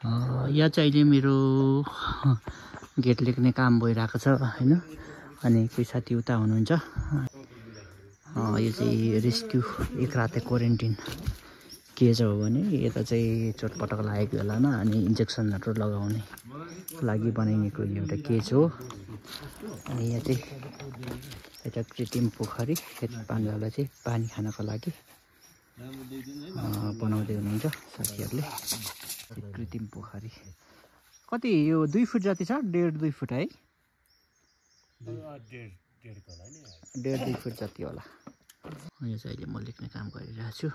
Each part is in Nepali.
यहाँ चाहिँ अहिले मेरो गेट लेख्ने काम भइरहेको छ हैन। अनि कोही साथी उता हुनुहुन्छ। यो चाहिँ रेस्क्यु एक रात क्वारेन्टाइन केज हो भने यता चाहिँ चोटपटक लागेको बेलामा अनि इन्जेक्सनहरू लगाउने लागि बनाइएको एउटा केज हो। अनि यहाँ चाहिँ एउटा कृत्रिम पोखरी पाण्डालाई चाहिँ पानी खानको लागि बनाउँदै हुनुहुन्छ साथीहरूले। कृत्रिम पोखरी कति यो 2 फुट जति छ, 1.5-2 फुट है, 1.5-2 फुट जति होला। यो चाहिँ अहिले म लेख्ने काम गरिरहेको छु।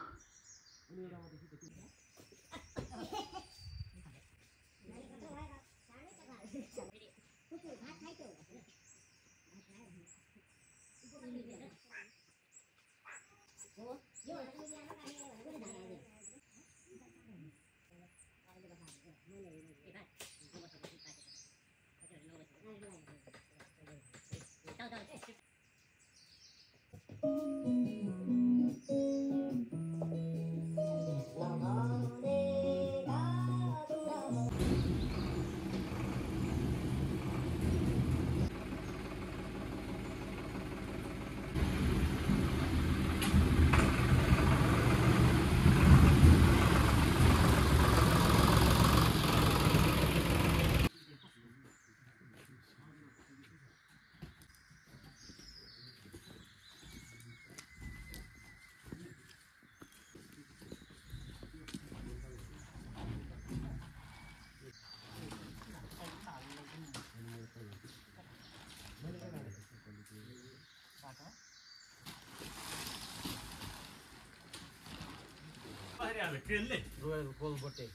रोयल गोलबोटे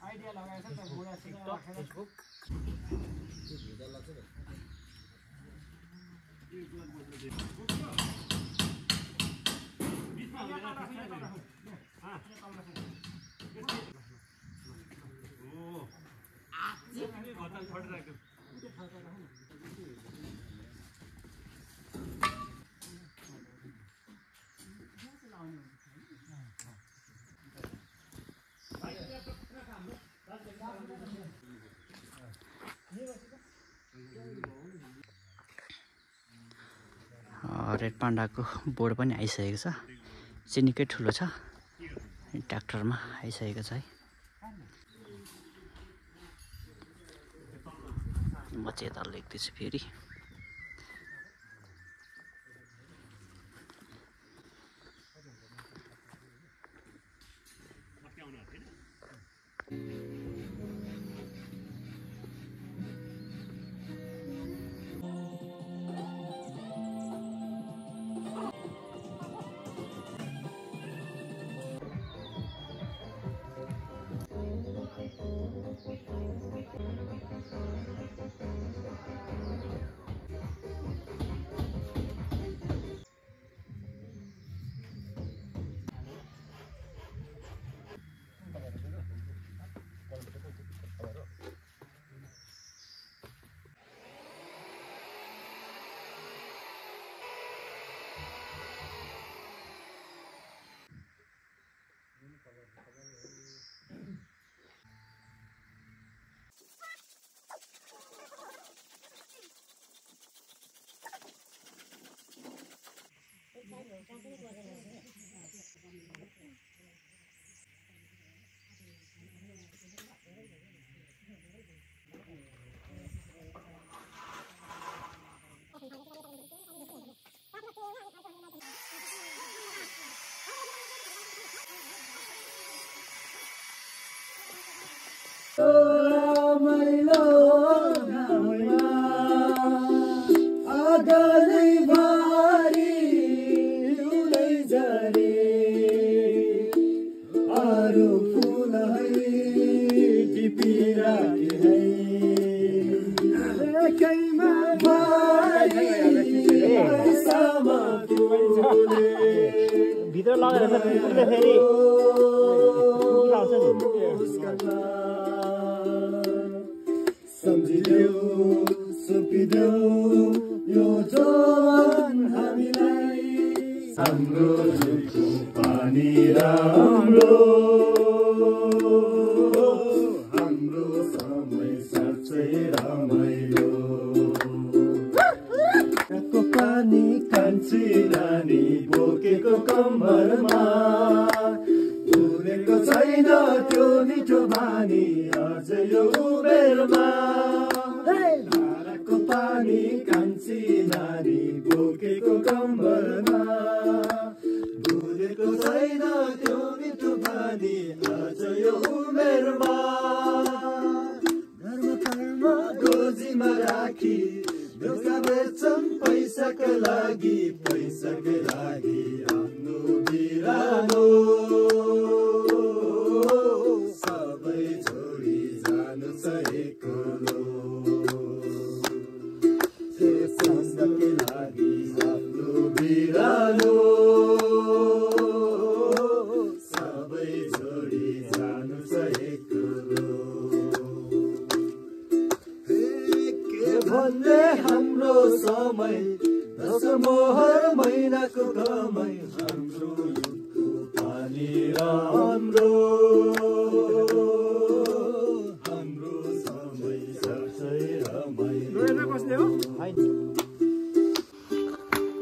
आइडिया लगाएछ त बुढा टिकटक फेसबुक रेड पाण्डाको बोर्ड पनि आइसकेको छ। चाहिँ निकै ठुलो छ, ट्र्याक्टरमा आइसकेको छ है। म चाहिँ यता लेख्दैछु फेरि। भित्र लगेर फेरि सम्झिदेऊ सुपिदेऊ यो जवान हामीलाई हाम्रो झुको पानी राम्रो हाम्रो समय साँच्चै रमाइलो कागको पानी कान्छी नानी बोकेको कम्मरमा भुलेको छैन त्यो मिठो बानी अझ यो उमेरमा धाराको पानी कान्छी नानी बोकेको कम्मरमा भुलेको छैन त्यो मिठो बानी अझ यो उमेरमा धर्म गोजीमा राखी बेलुका बेच्छन् पैसाको लागि आफ्नो बिरानो सबै छोडी जानु छ एक्लो पैसाको लागि आफ्नो बिरानो सबै छोडी जानु छ एक्लो के भन्ने हाम्रो समय दश मोहर महिनाको कमाई हाम्रो युगको पानी राम्रो समय साँच्चै रमाइलो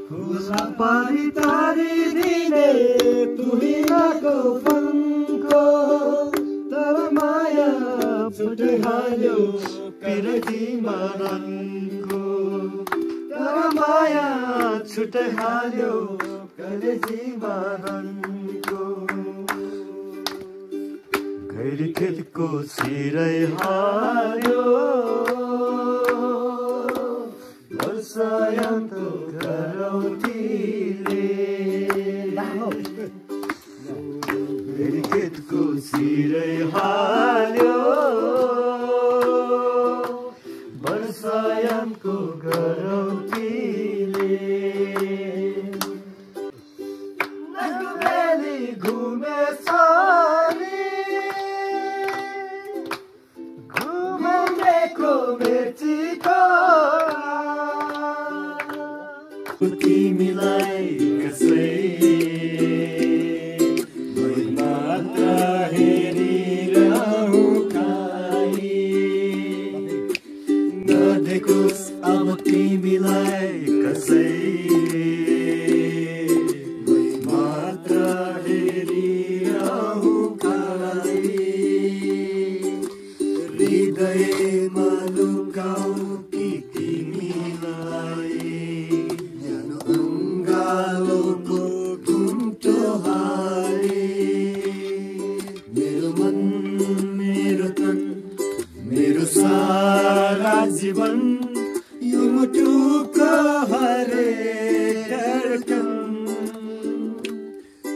खुला पारी तारी दिने तुहिनाको फन्को तर माया छुट्टै हाल्यो पिरतीमा रङको तर माया छुट्टै हाल्यो कलेजीमा रङको घैरी खेतको सिरै हाल्यो वर्षायामको गरौटीले घैरी खेतको सिरै हाल्यो वर्षायामको गरौटीले नगुमेली घुमे साली घुमेको मेचीको तिमीलाई कसै मात्र हेरिरहु नदेखोस् अब तिमीलाई कसै मात्र हेरिरहु हृदयमा लुकाऊ कि तिमीलाई न्यानो अङ्गालोको घुम्टो हाले मेरो मन मेरो तन मेरो सारा जीवन यो मुटुको हरेक धडकन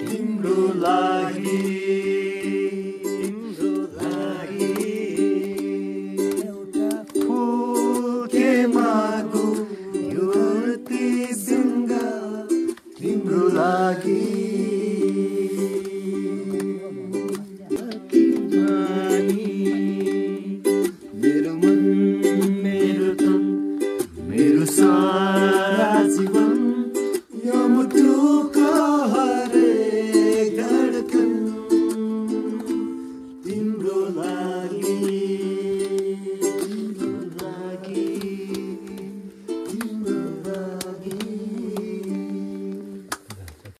तिम्रो लागि